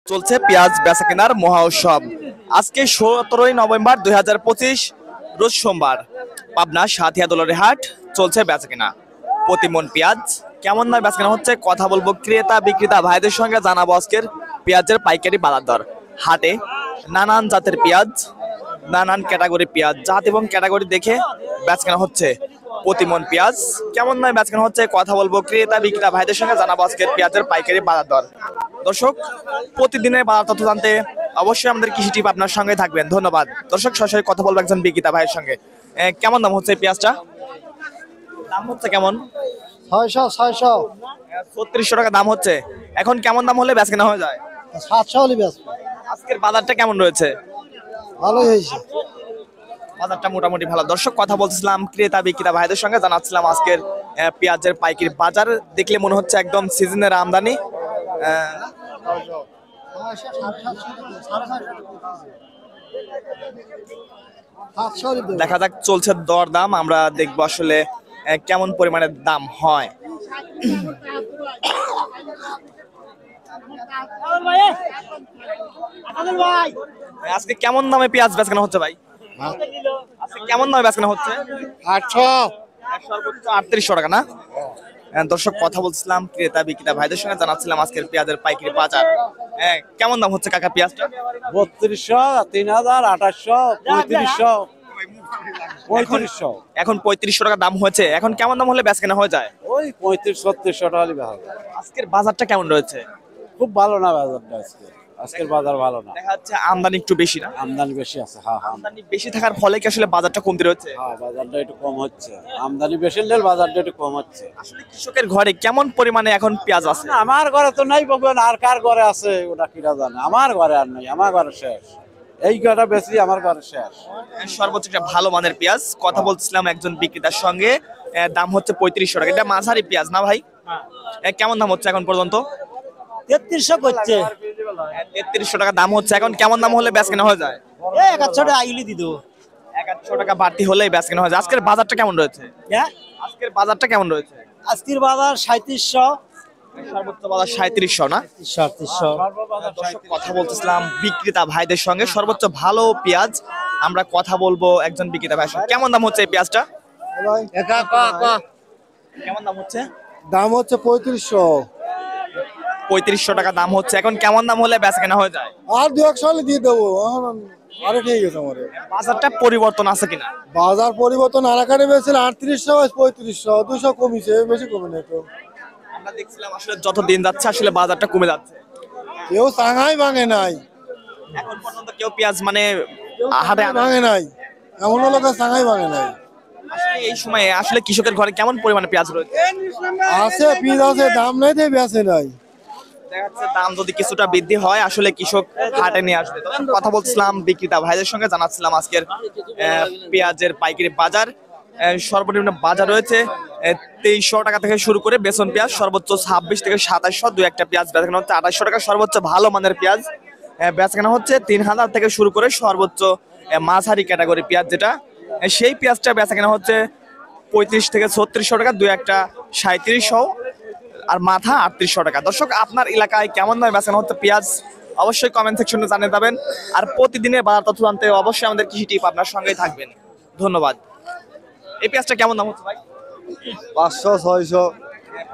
চলছে পেঁয়াজ বেচা কেনার মহা উৎসব। আজকে 17ই নভেম্বর 2025 রোজ সোমবার পাবনা সাথিয়া দোলারে হাট চলছে বেচা কেনা। প্রতি মন পেঁয়াজ কেমন দামে বেচা কেনা হচ্ছে কথা বলবো ক্রেতা বিক্রেতা ভাইদের সঙ্গে, জানাবো আজকের পেঁয়াজের পাইকারি বাজার দর। হাটে নানান জাতের পেঁয়াজ, নানান ক্যাটাগরি পেঁয়াজ, জাত এবং ক্যাটাগরি দেখে বেচা কেনা হচ্ছে। প্রতি মন পেঁয়াজ কেমন দামে বেচা কেনা হচ্ছে কথা বলবো ক্রেতা বিক্রেতা ভাইদের সঙ্গে, জানাবো আজকের পেঁয়াজের পাইকারি বাজার দর। দর্শক, প্রতিদিনের বাজার তথ্য জানতে অবশ্যই আমাদের কৃষি টিপ আপনার সঙ্গে থাকবেন। ধন্যবাদ। দর্শক, সরাসরি কথা বলবো একজন বিক্রেতা ভাইয়ের সঙ্গে। কেমন দাম হচ্ছে পেঁয়াজটা? দাম হচ্ছে কেমন? 600 3600 টাকা দাম হচ্ছে। এখন কেমন দাম হলে বেচা কেনা হয়ে যায়? 700 হলে বেচবো। আজকের বাজারটা কেমন রয়েছে? ভালোই হয়েছে। বাজারটা মোটামুটি ভালো। দর্শক, কথা বলছিলাম ক্রেতা বিক্রেতা ভাইদের সঙ্গে, জানাচ্ছিলাম আজকের পেঁয়াজের পাইকারি বাজার। দেখলে মনে হচ্ছে একদম সিজনের আমদানি। দেখা যাক চলছে দর দাম, আমরা দেখবো আসলে কেমন পরিমাণের দাম হয়। আজকে কেমন দামে পেঁয়াজ বেচকেনা হচ্ছে ভাই? আজকে কেমন দামে বেচকেনা হচ্ছে? 800 সর্বোচ্চ 3800 টাকা না? দর্শক, কথা বলছিলাম ক্রেতা বিক্রেতা ভাইদের সঙ্গে, জানাচ্ছিলাম আজকের পেঁয়াজের পাইকারি বাজার। কেমন দাম হচ্ছে কাকা পেঁয়াজটা? 3200 3000 2800 3500 3500 এখন 3500 টাকা দাম হয়েছে। এখন কেমন দাম হলে বেচকেনা হয়ে যায়? ওই 3500 টাকা হলে ভালো। আজকের বাজারটা কেমন রয়েছে? খুব ভালো না বাজারটা আজকের বাজার ভালো না। দেখা যাচ্ছে আমদানি একটু বেশি না? আমদানি বেশি আছে। হ্যাঁ হ্যাঁ, আমদানি বেশি থাকার ফলে কি আসলে বাজারটা কমতে রয়েছে? হ্যাঁ বাজারটা একটু কম হচ্ছে। আমদানি বেশি হলে বাজারটা একটু কম হচ্ছে। আসলে কৃষকের ঘরে কেমন পরিমাণে এখন পেঁয়াজ আছে? আমার ঘরে তো নাই পাবেন, আর কার ঘরে আছে ওটা কিরা জানে। আমার ঘরে আর নাই, আমার ঘরে শেষ। এই কটা বেশি আমার ঘরে শেষ। সর্বোচ্চ একটা ভালো মানের পেঁয়াজ। কথা বলছিলাম একজন বিক্রেতার সঙ্গে, দাম হচ্ছে 3500 টাকা। এটা মাঝারি পেঁয়াজ না ভাই? কেমন দাম হচ্ছে এখন পর্যন্ত? 3300 করছে। 3300 টাকা দাম হচ্ছে। এখন কেমন দাম হলে বেচকেনা হয়ে যায়? 1000 টাকা আইলি দিত। 1100 টাকা বাড়তি হলেই বেচকেনা হয়ে যায়। আজকের বাজারটা কেমন রয়েছে? হ্যাঁ, আজকের বাজারটা কেমন রয়েছে? আজকের বাজার 3700 সর্বোচ্চ বাজার 3700 না? 3700। দর্শক, কথা বলতেছিলাম বিক্রেতা ভাইদের সঙ্গে, সর্বোচ্চ ভালো পেঁয়াজ আমরা কথা বলবো একজন বিক্রেতা ভাইয়ের সঙ্গে। কেমন দাম হচ্ছে এই পেঁয়াজটা? কেমন দাম হচ্ছে? দাম হচ্ছে 3500। 3500 টাকা দাম হচ্ছে। এখন কেমন দাম হলে বেচকেনা হয়ে যায়? আর 200 হলে দিয়ে দেবো। এখন আরে ঠিক আছে। আমার বাজারটা পরিবর্তন আছে কিনা? বাজার পরিবর্তন আরাকারে বেছিল 3800 3500 200 কমিছে, বেশি কমে নাই তো। আমরা দেখছিলাম আসলে যত দিন যাচ্ছে আসলে বাজারটা কমে যাচ্ছে। কেউ সাংহাই ভাঙে নাই, এখন পর্যন্ত কেউ পেঁয়াজ মানে হাটে ভাঙে নাই, এমন লোকের সাংহাই ভাঙে নাই। আসলে এই সময়ে আসলে কৃষকের ঘরে কেমন পরিমাণে পেঁয়াজ রয়েছে? আছে পিস আছে, দাম নাই দেবে আছে নাই। দেখা যাচ্ছে দাম যদি কিছুটা বৃদ্ধি হয় আসলে কৃষক হাটে নিয়ে আসবে। তখন কথা বলছিলাম বিক্রেতা ভাইদের সঙ্গে, জানাচ্ছিলাম আজকের পেঁয়াজের পাইকারি বাজার। সর্বনিম্ন বাজার রয়েছে 2300 টাকা থেকে শুরু করে বেসন পেঁয়াজ সর্বোচ্চ 26 থেকে 2700। দু একটা পেঁয়াজ বেচা কেনা হচ্ছে 2800 টাকা। সর্বোচ্চ ভালো মানের পেঁয়াজ বেচা কেনা হচ্ছে 3000 থেকে শুরু করে সর্বোচ্চ মাঝারি ক্যাটাগরি পেঁয়াজ যেটা, সেই পেঁয়াজটা বেচা কেনা হচ্ছে 35 থেকে 3600 টাকা। দু একটা 3700 আর মাথা 3800 টাকা। দর্শক, আপনার এলাকায় কেমন দামে বেচা কেনা হচ্ছে পেঁয়াজ অবশ্যই কমেন্ট সেকশনে জানিয়ে যাবেন। আর প্রতিদিনের বাজার তথ্য জানতে অবশ্যই আমাদের কৃষি টিপ আপনার সঙ্গেই থাকবেন। ধন্যবাদ। এই পেঁয়াজটা কেমন দাম হচ্ছে ভাই? 500 600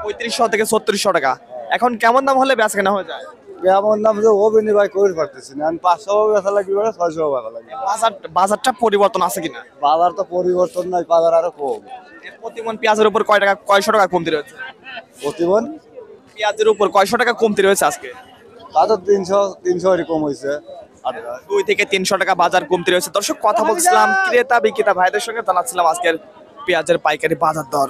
3500 থেকে 3600 টাকা। এখন কেমন দাম হলে বেচা কেনা হয়ে যায়? কেমন দাম যে ও বিনি ভাই করে পারতেছি না। 500 বেচা লাগবে, 600 বেচা লাগবে। বাজারটা পরিবর্তন আছে কিনা? বাজার তো পরিবর্তন নাই, বাজার আরো কম। প্রতিমন পেঁয়াজের উপর কয়শো টাকা কমতি রয়েছে? প্রতিমন পেঁয়াজের উপর কয়শো টাকা কমতি রয়েছে আজকে? বাজার 300 এরকম হয়েছে। 2 থেকে 300 টাকা বাজার কমতি রয়েছে। দর্শক, কথা বলছিলাম ক্রেতা বিক্রেতা ভাইদের সঙ্গে, জানাচ্ছিলাম আজকের পেঁয়াজের পাইকারি বাজার দর।